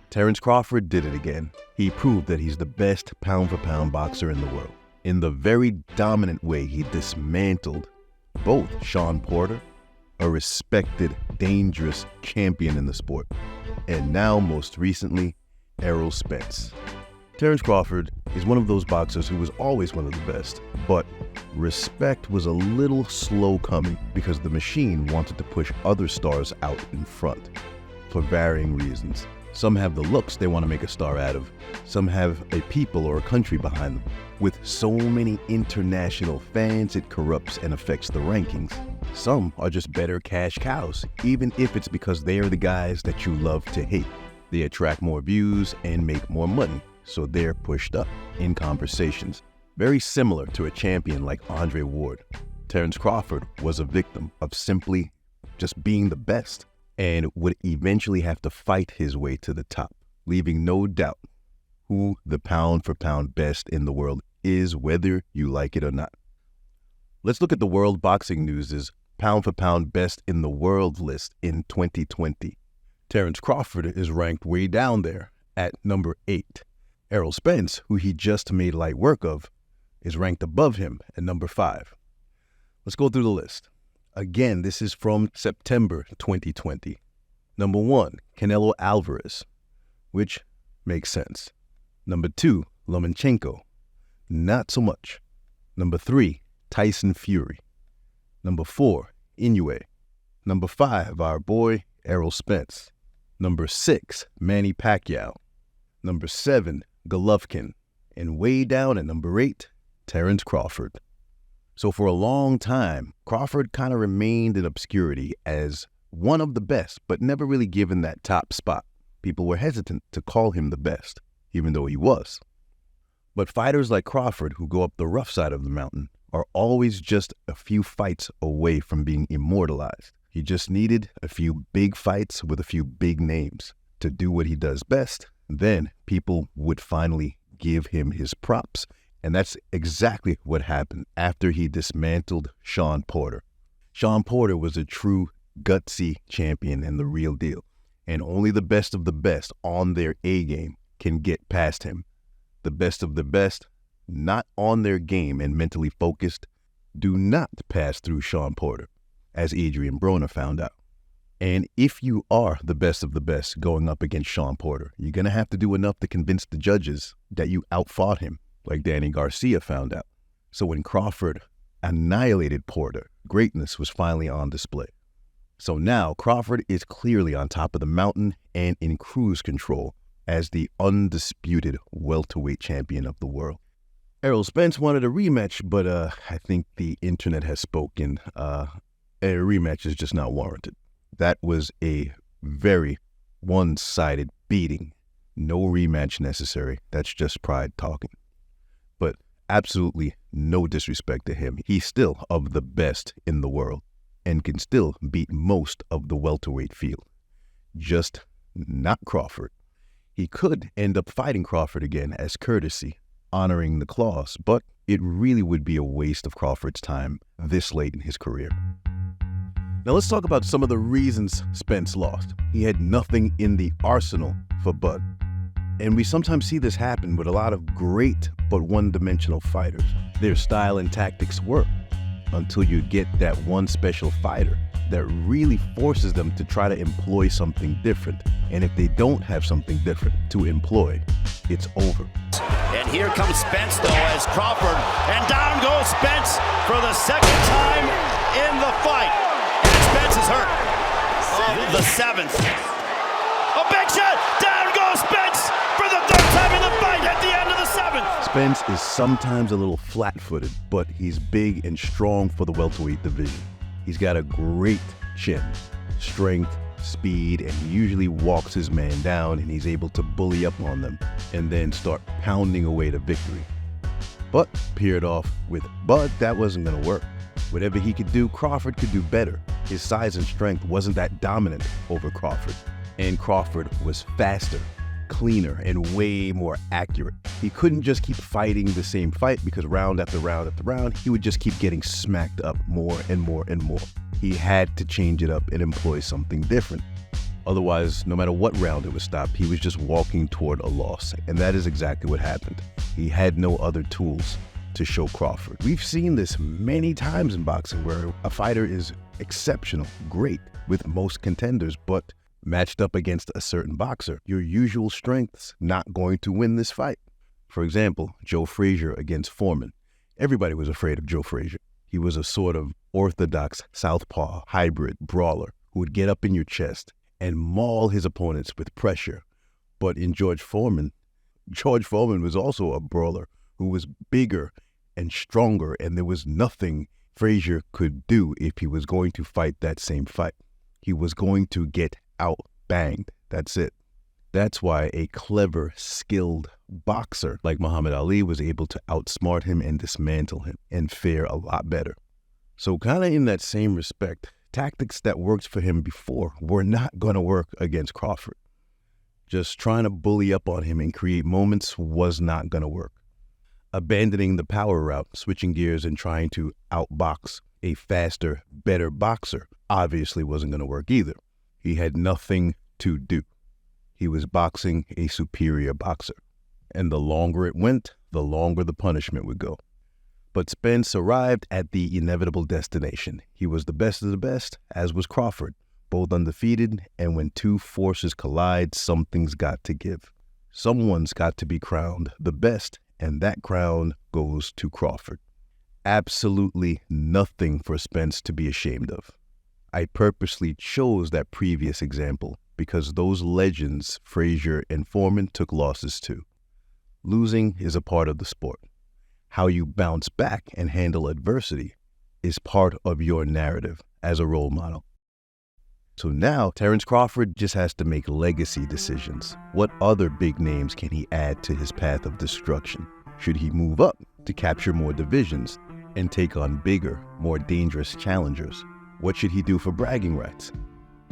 Terence Crawford did it again. He proved that he's the best pound-for-pound boxer in the world. In the very dominant way, he dismantled both Shawn Porter, a respected, dangerous champion in the sport, and now, most recently, Errol Spence. Terence Crawford is one of those boxers who was always one of the best, but respect was a little slow coming because the machine wanted to push other stars out in front for varying reasons. Some have the looks they want to make a star out of. Some have a people or a country behind them. With so many international fans, it corrupts and affects the rankings. Some are just better cash cows, even if it's because they are the guys that you love to hate. They attract more views and make more money, so they're pushed up in conversations. Very similar to a champion like Andre Ward. Terence Crawford was a victim of simply just being the best, and would eventually have to fight his way to the top, leaving no doubt who the pound-for-pound best in the world is, whether you like it or not. Let's look at the World Boxing News' pound-for-pound best in the world list in 2020. Terence Crawford is ranked way down there at number 8. Errol Spence, who he just made light work of, is ranked above him at number 5. Let's go through the list. Again, this is from September 2020. Number 1, Canelo Alvarez, which makes sense. Number 2, Lomachenko, not so much. Number 3, Tyson Fury. Number 4, Inoue. Number 5, our boy Errol Spence. Number 6, Manny Pacquiao. Number 7, Golovkin. And way down at number 8, Terence Crawford. So for a long time, Crawford kind of remained in obscurity as one of the best, but never really given that top spot. People were hesitant to call him the best, even though he was. But fighters like Crawford, who go up the rough side of the mountain, are always just a few fights away from being immortalized. He just needed a few big fights with a few big names to do what he does best. Then people would finally give him his props. And that's exactly what happened after he dismantled Shawn Porter. Shawn Porter was a true gutsy champion and the real deal. And only the best of the best on their A game can get past him. The best of the best, not on their game and mentally focused, do not pass through Shawn Porter, as Adrian Broner found out. And if you are the best of the best going up against Shawn Porter, you're going to have to do enough to convince the judges that you outfought him, like Danny Garcia found out. So when Crawford annihilated Porter, greatness was finally on display. So now Crawford is clearly on top of the mountain and in cruise control as the undisputed welterweight champion of the world. Errol Spence wanted a rematch, but I think the internet has spoken. A rematch is just not warranted. That was a very one-sided beating. No rematch necessary. That's just pride talking. But absolutely no disrespect to him. He's still of the best in the world and can still beat most of the welterweight field. Just not Crawford. He could end up fighting Crawford again as courtesy, honoring the clause, but it really would be a waste of Crawford's time this late in his career. Now let's talk about some of the reasons Spence lost. He had nothing in the arsenal for Bud. And we sometimes see this happen with a lot of great but one-dimensional fighters. Their style and tactics work until you get that one special fighter that really forces them to try to employ something different. And if they don't have something different to employ, it's over. And here comes Spence though as Crawford, and down goes Spence for the second time in the fight. And Spence is hurt. The 7th. A big shot, down goes Spence for the 3rd time in the fight at the end of the 7th. Spence is sometimes a little flat-footed, but he's big and strong for the welterweight division. He's got a great chin, strength, speed, and he usually walks his man down and he's able to bully up on them and then start pounding away to victory. But paired off with Bud, that wasn't going to work. Whatever he could do, Crawford could do better. His size and strength wasn't that dominant over Crawford. And Crawford was faster, cleaner, and way more accurate. He couldn't just keep fighting the same fight because round after round after round, he would just keep getting smacked up more and more and more. He had to change it up and employ something different. Otherwise, no matter what round it was stopped, he was just walking toward a loss. And that is exactly what happened. He had no other tools to show Crawford. We've seen this many times in boxing where a fighter is exceptional, great with most contenders, but matched up against a certain boxer, your usual strengths not going to win this fight. For example, Joe Frazier against Foreman. Everybody was afraid of Joe Frazier. He was a sort of orthodox southpaw hybrid brawler who would get up in your chest and maul his opponents with pressure. But in George Foreman was also a brawler who was bigger and stronger, and there was nothing Frazier could do if he was going to fight that same fight. He was going to get out-banged. That's it. That's why a clever, skilled boxer like Muhammad Ali was able to outsmart him and dismantle him and fare a lot better. So kind of in that same respect, tactics that worked for him before were not going to work against Crawford. Just trying to bully up on him and create moments was not going to work. Abandoning the power route, switching gears and trying to outbox a faster, better boxer obviously wasn't going to work either. He had nothing to do. He was boxing a superior boxer. And the longer it went, the longer the punishment would go. But Spence arrived at the inevitable destination. He was the best of the best, as was Crawford, both undefeated, and when two forces collide, something's got to give. Someone's got to be crowned the best, and that crown goes to Crawford. Absolutely nothing for Spence to be ashamed of. I purposely chose that previous example because those legends, Frazier and Foreman, took losses too. Losing is a part of the sport. How you bounce back and handle adversity is part of your narrative as a role model. So now Terence Crawford just has to make legacy decisions. What other big names can he add to his path of destruction? Should he move up to capture more divisions and take on bigger, more dangerous challengers? What should he do for bragging rights?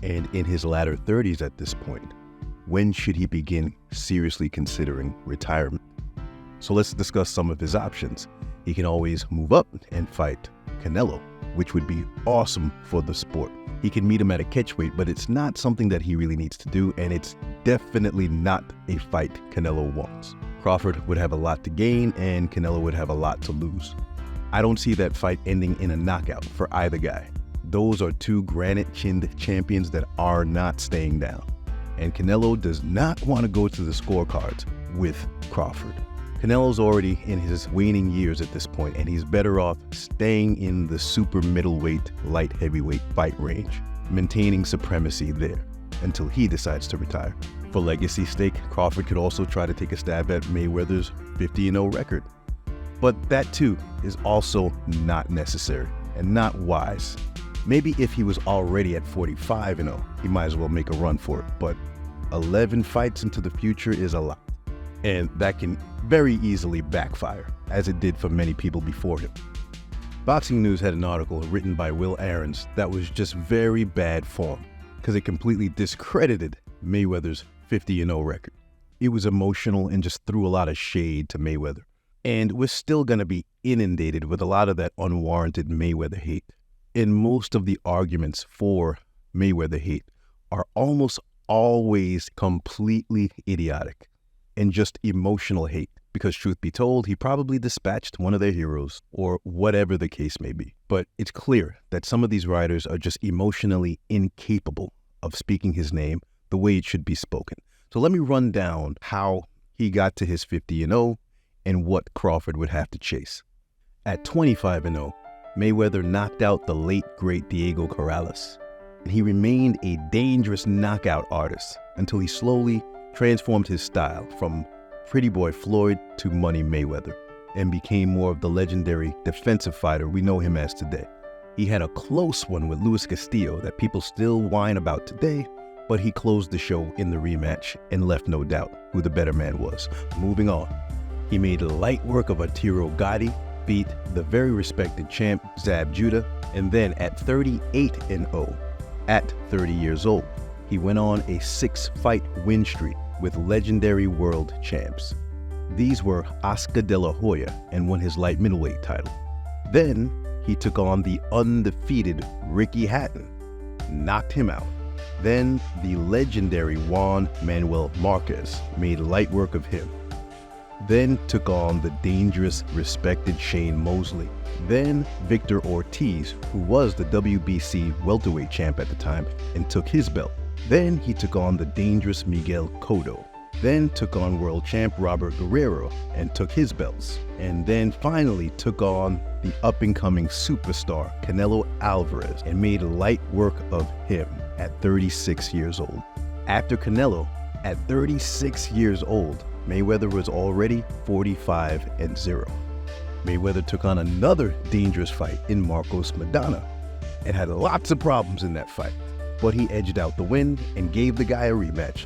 And in his latter 30s at this point, when should he begin seriously considering retirement? So let's discuss some of his options. He can always move up and fight Canelo, which would be awesome for the sport. He can meet him at a catchweight, but it's not something that he really needs to do, and it's definitely not a fight Canelo wants. Crawford would have a lot to gain, and Canelo would have a lot to lose. I don't see that fight ending in a knockout for either guy. Those are two granite-chinned champions that are not staying down. And Canelo does not want to go to the scorecards with Crawford. Canelo's already in his waning years at this point, and he's better off staying in the super middleweight, light heavyweight fight range, maintaining supremacy there until he decides to retire. For legacy's sake, Crawford could also try to take a stab at Mayweather's 50-0 record. But that too is also not necessary and not wise. Maybe if he was already at 45-0, he might as well make a run for it, but 11 fights into the future is a lot. And that can very easily backfire, as it did for many people before him. Boxing News had an article written by Will Aarons that was just very bad form, because it completely discredited Mayweather's 50-0 record. It was emotional and just threw a lot of shade to Mayweather. And we're still going to be inundated with a lot of that unwarranted Mayweather hate. And most of the arguments for Mayweather hate are almost always completely idiotic and just emotional hate, because truth be told, he probably dispatched one of their heroes or whatever the case may be. But it's clear that some of these writers are just emotionally incapable of speaking his name the way it should be spoken. So let me run down how he got to his 50-0 and what Crawford would have to chase. At 25-0, Mayweather knocked out the late, great Diego Corrales, and he remained a dangerous knockout artist until he slowly transformed his style from Pretty Boy Floyd to Money Mayweather and became more of the legendary defensive fighter we know him as today. He had a close one with Luis Castillo that people still whine about today, but he closed the show in the rematch and left no doubt who the better man was. Moving on, he made light work of Arturo Gatti, beat the very respected champ Zab Judah, and then at 38-0, at 30 years old, he went on a 6-fight win streak with legendary world champs. These were Oscar De La Hoya and won his light middleweight title. Then he took on the undefeated Ricky Hatton, knocked him out, Then the legendary Juan Manuel Marquez made light work of him. Then took on the dangerous, respected Shane Mosley. Then Victor Ortiz, who was the WBC welterweight champ at the time, and took his belt. Then he took on the dangerous Miguel Cotto. Then took on world champ Robert Guerrero and took his belts. And then finally took on the up-and-coming superstar Canelo Alvarez and made light work of him at 36 years old. After Canelo, at 36 years old, Mayweather was already 45-0. Mayweather took on another dangerous fight in Marcos Maidana and had lots of problems in that fight, but he edged out the win and gave the guy a rematch,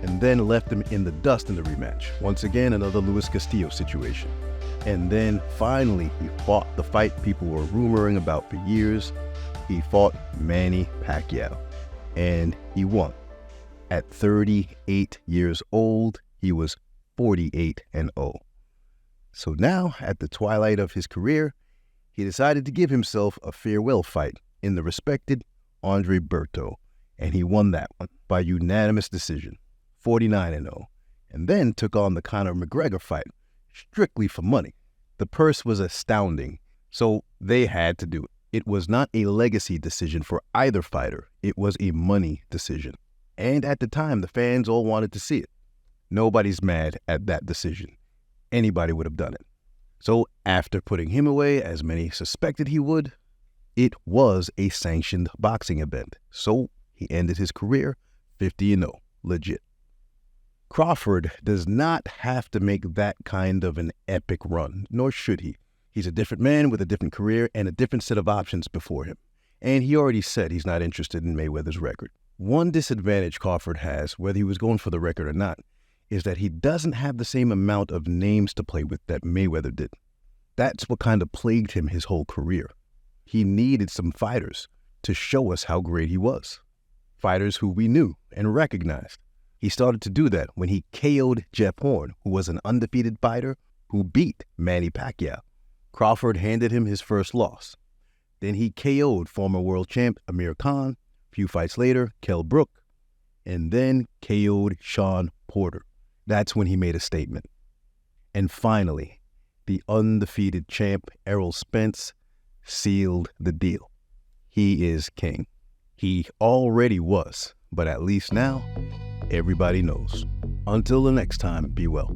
and then left him in the dust in the rematch. Once again, another Luis Castillo situation. And then finally, he fought the fight people were rumoring about for years. He fought Manny Pacquiao, and he won. At 38 years old, he was 48-0. So now, at the twilight of his career, he decided to give himself a farewell fight in the respected Andre Berto, and he won that one by unanimous decision, 49-0, and then took on the Conor McGregor fight, strictly for money. The purse was astounding, so they had to do it. It was not a legacy decision for either fighter, it was a money decision. And at the time, the fans all wanted to see it. Nobody's mad at that decision. Anybody would have done it. So after putting him away, as many suspected he would, it was a sanctioned boxing event. So he ended his career 50-0, legit. Crawford does not have to make that kind of an epic run, nor should he. He's a different man with a different career and a different set of options before him. And he already said he's not interested in Mayweather's record. One disadvantage Crawford has, whether he was going for the record or not, is that he doesn't have the same amount of names to play with that Mayweather did. That's what kind of plagued him his whole career. He needed some fighters to show us how great he was. Fighters who we knew and recognized. He started to do that when he KO'd Jeff Horn, who was an undefeated fighter who beat Manny Pacquiao. Crawford handed him his first loss. Then he KO'd former world champ Amir Khan. A few fights later, Kell Brook. And then KO'd Sean Porter. That's when he made a statement. And finally, the undefeated champ Errol Spence sealed the deal. He is king. He already was, but at least now, everybody knows. Until the next time, be well.